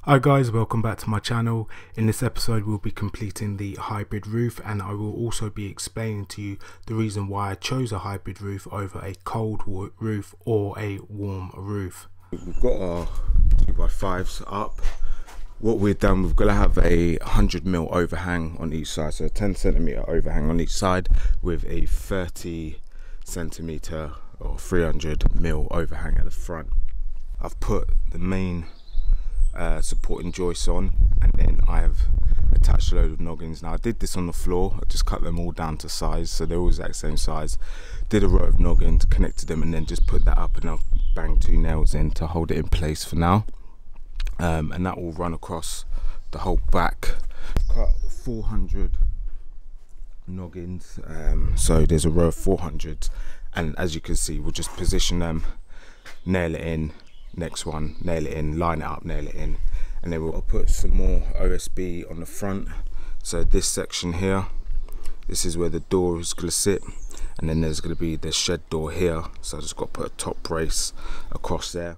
Hi guys, welcome back to my channel. In this episode we'll be completing the hybrid roof, and I will also be explaining to you the reason why I chose a hybrid roof over a cold roof or a warm roof. We've got our 2x5s up. What we've done, we're going to have a 100mm overhang on each side, so a 10cm overhang on each side with a 30cm or 300mm overhang at the front. I've put the main supporting joists on, and then I have attached a load of noggins. Now I did this on the floor, I just cut them all down to size, so they're all the exact same size. Did a row of noggins, connected them, and then just put that up, and I've banged 2 nails in to hold it in place for now. And that will run across the whole back. Cut 400 noggins, so there's a row of 400s, and as you can see, we'll just position them, nail it in, next one, nail it in, line it up, nail it in, and then we'll put some more OSB on the front. So this section here, this is where the door is going to sit, and then there's going to be the shed door here, so I just got to put a top brace across there.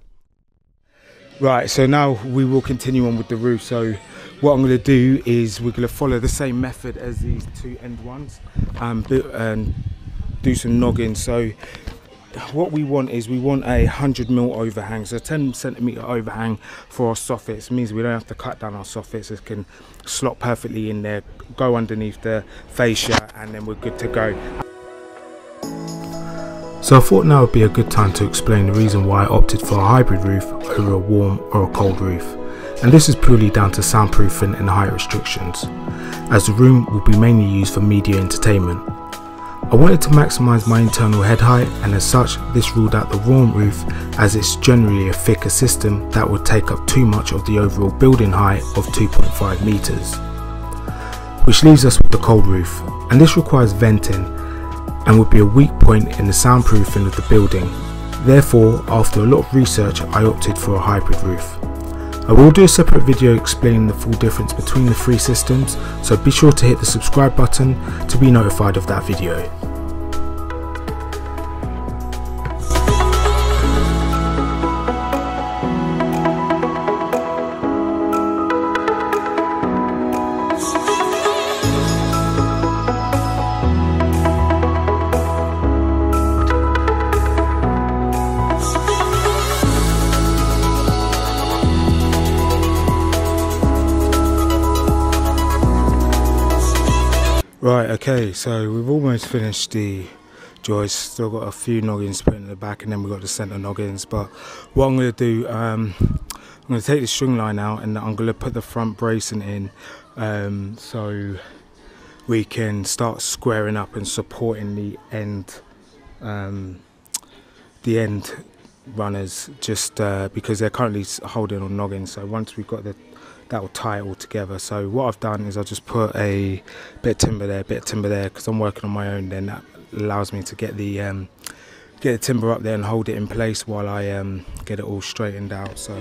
Right, so now we will continue on with the roof. So what I'm going to do is we're going to follow the same method as these two end ones, and do some noggins. So what we want is we want a 100mm overhang, so a 10cm overhang for our soffits. It means we don't have to cut down our soffits, it can slot perfectly in there, go underneath the fascia, and then we're good to go. So I thought now would be a good time to explain the reason why I opted for a hybrid roof over a warm or a cold roof, and this is purely down to soundproofing and height restrictions, as the room will be mainly used for media entertainment. I wanted to maximise my internal head height, and as such this ruled out the warm roof, as it's generally a thicker system that would take up too much of the overall building height of 2.5 metres. Which leaves us with the cold roof, and this requires venting and would be a weak point in the soundproofing of the building. Therefore, after a lot of research, I opted for a hybrid roof. I will do a separate video explaining the full difference between the three systems, so be sure to hit the subscribe button to be notified of that video. Right, okay, so we've almost finished the joist. Still got a few noggins put in the back, and then we've got the centre noggins. But what I'm going to do, I'm going to take the string line out, and I'm going to put the front bracing in, so we can start squaring up and supporting the end runners, just because they're currently holding on noggins. So once we've got that will tie it all together. So what I've done is I've just put a bit of timber there, because I'm working on my own. Then that allows me to get the timber up there and hold it in place while I get it all straightened out. So.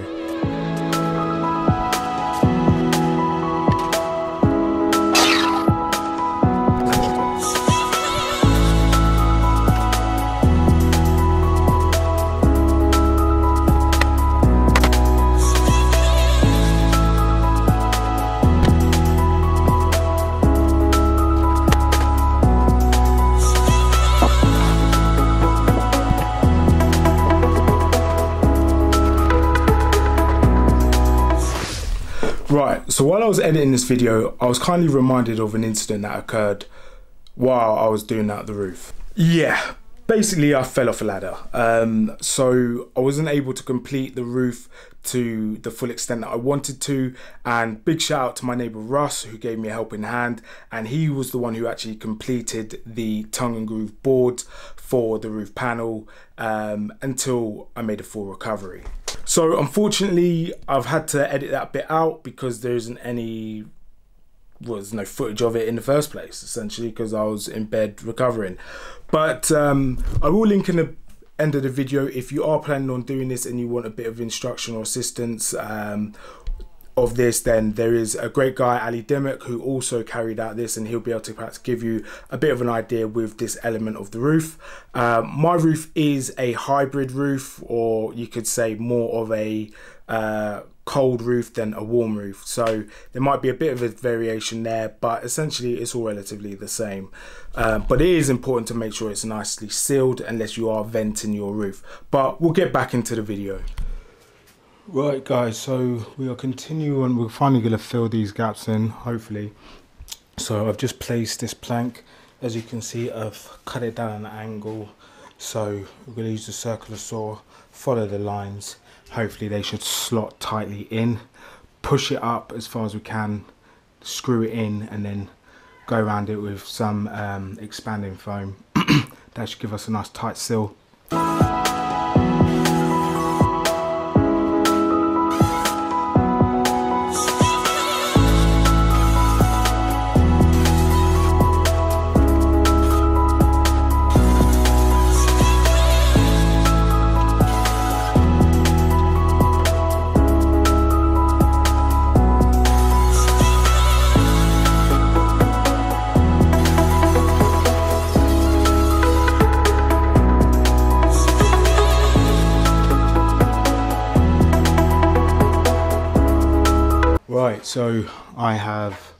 Right, so while I was editing this video, I was kindly reminded of an incident that occurred while I was doing that at the roof. Yeah, basically I fell off a ladder. So I wasn't able to complete the roof to the full extent that I wanted to, and big shout out to my neighbour Russ, who gave me a helping hand, and he was the one who actually completed the tongue and groove boards for the roof panel until I made a full recovery. So unfortunately I've had to edit that bit out because there isn't any, well, there's no footage of it in the first place, essentially, because I was in bed recovering. But I will link in the end of the video if you are planning on doing this and you want a bit of instruction or assistance of this, then there is a great guy, Ali Dimmock, who also carried out this, and he'll be able to perhaps give you a bit of an idea with this element of the roof. My roof is a hybrid roof, or you could say more of a cold roof than a warm roof, so there might be a bit of a variation there, but essentially it's all relatively the same. But it is important to make sure it's nicely sealed unless you are venting your roof. But we'll get back into the video. Right guys, so we are continuing. We're finally going to fill these gaps in, hopefully. So I've just placed this plank. As you can see, I've cut it down at an angle, so we're going to use the circular saw, follow the lines. Hopefully they should slot tightly in, push it up as far as we can, screw it in, and then go around it with some expanding foam. That should give us a nice tight seal. Right, so I have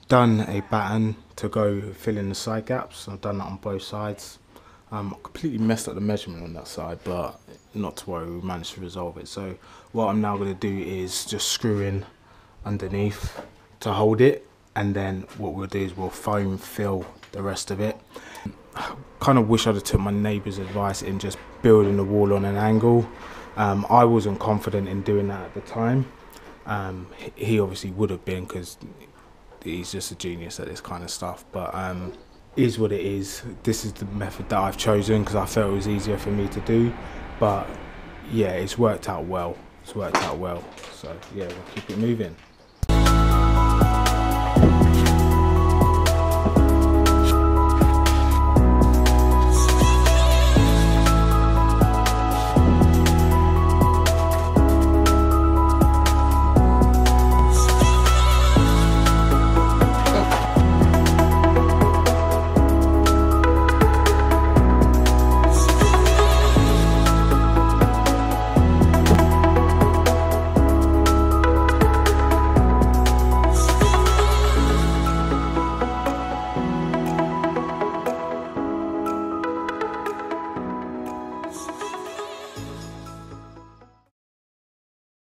done a batten to go fill in the side gaps. I've done that on both sides. I completely messed up the measurement on that side, but not to worry, we managed to resolve it. So what I'm now going to do is just screw in underneath to hold it, and then what we'll do is we'll foam fill the rest of it. Kind of wish I'd have took my neighbour's advice in just building the wall on an angle. I wasn't confident in doing that at the time. He obviously would have been, because he's just a genius at this kind of stuff, but is what it is. This is the method that I've chosen because I felt it was easier for me to do, but yeah, it's worked out well. So yeah, we'll keep it moving.